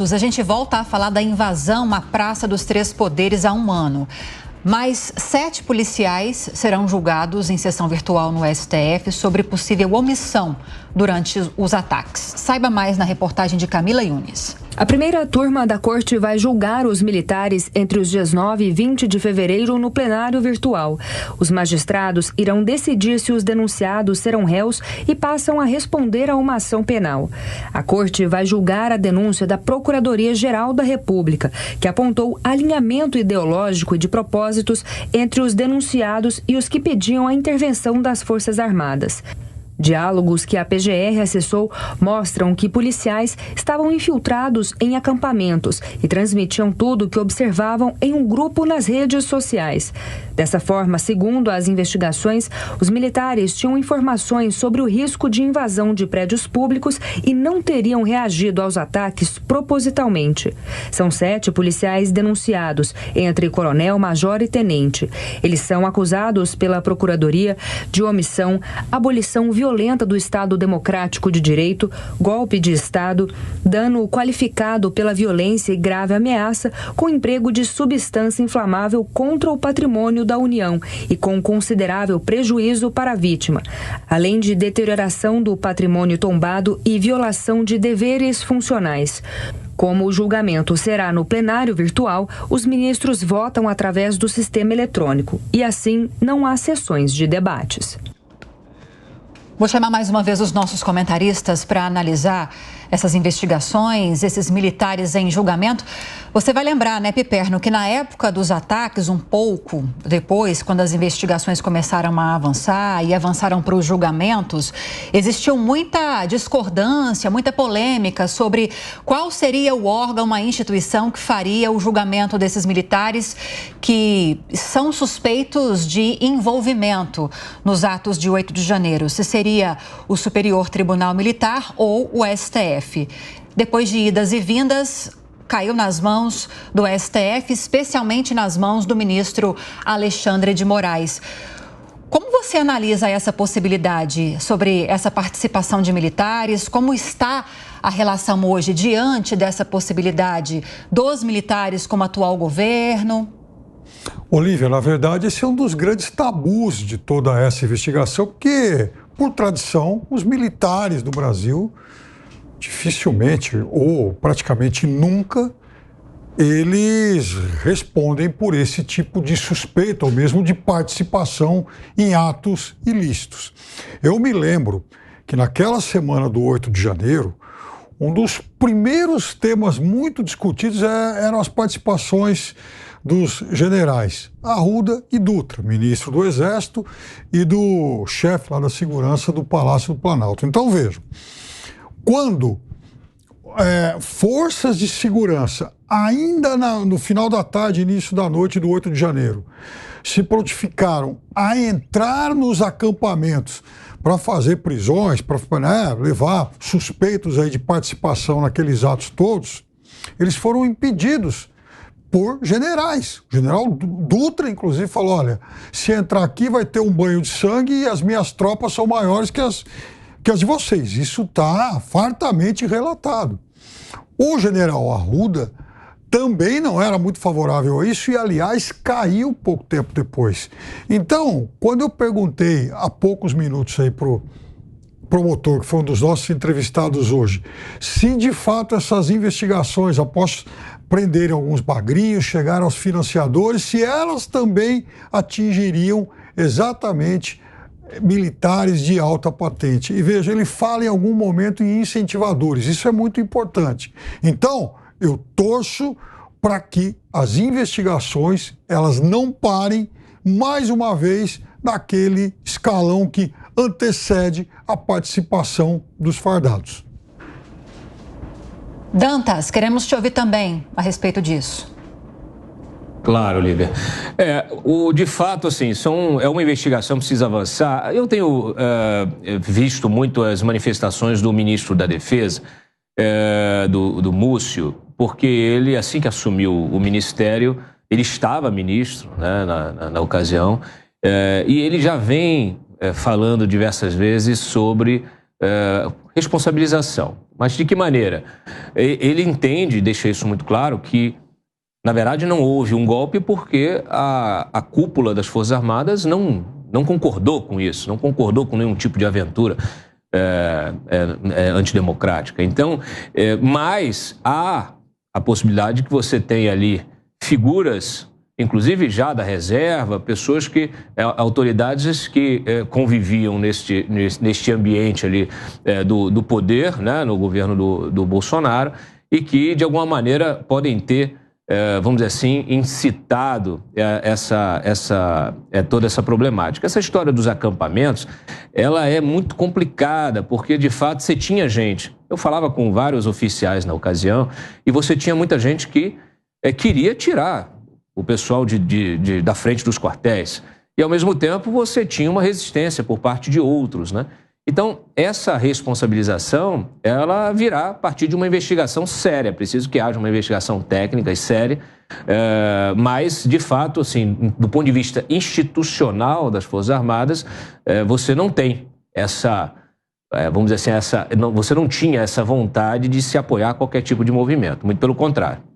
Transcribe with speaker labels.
Speaker 1: A gente volta a falar da invasão à Praça dos Três Poderes há um ano. Mais 7 policiais serão julgados em sessão virtual no STF sobre possível omissão durante os ataques. Saiba mais na reportagem de Camila Yunes.
Speaker 2: A primeira turma da corte vai julgar os militares entre os dias 9 e 20 de fevereiro no plenário virtual. Os magistrados irão decidir se os denunciados serão réus e passam a responder a uma ação penal. A corte vai julgar a denúncia da Procuradoria-Geral da República, que apontou alinhamento ideológico e de propósitos entre os denunciados e os que pediam a intervenção das Forças Armadas. Diálogos que a PGR acessou mostram que policiais estavam infiltrados em acampamentos e transmitiam tudo o que observavam em um grupo nas redes sociais. Dessa forma, segundo as investigações, os militares tinham informações sobre o risco de invasão de prédios públicos e não teriam reagido aos ataques propositalmente. São 7 policiais denunciados, entre coronel, major e tenente. Eles são acusados pela Procuradoria de omissão, abolição violenta do Estado Democrático de Direito, golpe de Estado, dano qualificado pela violência e grave ameaça com emprego de substância inflamável contra o patrimônio da União e com considerável prejuízo para a vítima, além de deterioração do patrimônio tombado e violação de deveres funcionais. Como o julgamento será no plenário virtual, os ministros votam através do sistema eletrônico e, assim, não há sessões de debates.
Speaker 1: Vou chamar mais uma vez os nossos comentaristas para analisar essas investigações, esses militares em julgamento. Você vai lembrar, né, Piperno, que na época dos ataques, um pouco depois, quando as investigações começaram a avançar e avançaram para os julgamentos, existiu muita discordância, muita polêmica sobre qual seria o órgão, a instituição que faria o julgamento desses militares que são suspeitos de envolvimento nos atos de 8 de janeiro. Se seria o Superior Tribunal Militar ou o STF. Depois de idas e vindas, caiu nas mãos do STF, especialmente nas mãos do ministro Alexandre de Moraes. Como você analisa essa possibilidade sobre essa participação de militares? Como está a relação hoje diante dessa possibilidade dos militares com o atual governo?
Speaker 3: Olívia, na verdade, esse é um dos grandes tabus de toda essa investigação, porque, por tradição, os militares do Brasil dificilmente ou praticamente nunca eles respondem por esse tipo de suspeita ou mesmo de participação em atos ilícitos. Eu me lembro que naquela semana do 8 de janeiro, um dos primeiros temas muito discutidos eram as participações dos generais Arruda e Dutra, ministro do Exército e do chefe lá da segurança do Palácio do Planalto. Então vejam, quando forças de segurança, ainda no final da tarde, início da noite do 8 de janeiro, se prontificaram a entrar nos acampamentos para fazer prisões, para levar suspeitos aí de participação naqueles atos todos, eles foram impedidos por generais. O general Dutra, inclusive, falou, olha, se entrar aqui vai ter um banho de sangue e as minhas tropas são maiores que as de vocês. Isso está fartamente relatado. O general Arruda também não era muito favorável a isso e, aliás, caiu pouco tempo depois. Então, quando eu perguntei há poucos minutos aí pro promotor, que foi um dos nossos entrevistados hoje, se de fato essas investigações, após prenderem alguns bagrinhos, chegaram aos financiadores, se elas também atingiriam exatamente militares de alta patente. E veja, ele fala em algum momento em incentivadores, isso é muito importante. Então, eu torço para que as investigações, elas não parem mais uma vez naquele escalão que antecede a participação dos fardados.
Speaker 1: Dantas, queremos te ouvir também a respeito disso.
Speaker 4: Claro, Olívia. De fato, assim, é uma investigação que precisa avançar. Eu tenho visto muito as manifestações do ministro da Defesa, do Múcio, porque ele, assim que assumiu o ministério, ele estava ministro, né, na ocasião, e ele já vem falando diversas vezes sobre responsabilização. Mas de que maneira? Ele entende, deixa isso muito claro, que, na verdade, não houve um golpe porque a cúpula das Forças Armadas não concordou com isso, não concordou com nenhum tipo de aventura antidemocrática. Então, mas há a possibilidade que você tenha ali figuras, inclusive já da reserva, pessoas que, autoridades que conviviam neste ambiente ali do poder, né, no governo do Bolsonaro, e que, de alguma maneira, podem ter, vamos dizer assim, incitado toda essa problemática. Essa história dos acampamentos, ela é muito complicada, porque, de fato, você tinha gente... Eu falava com vários oficiais na ocasião, e você tinha muita gente que queria tirar o pessoal da frente dos quartéis. E, ao mesmo tempo, você tinha uma resistência por parte de outros, né? Então, essa responsabilização, ela virá a partir de uma investigação séria. Preciso que haja uma investigação técnica e séria, mas, de fato, assim, do ponto de vista institucional das Forças Armadas, você não tem essa... vamos dizer assim, você não tinha essa vontade de se apoiar a qualquer tipo de movimento, muito pelo contrário.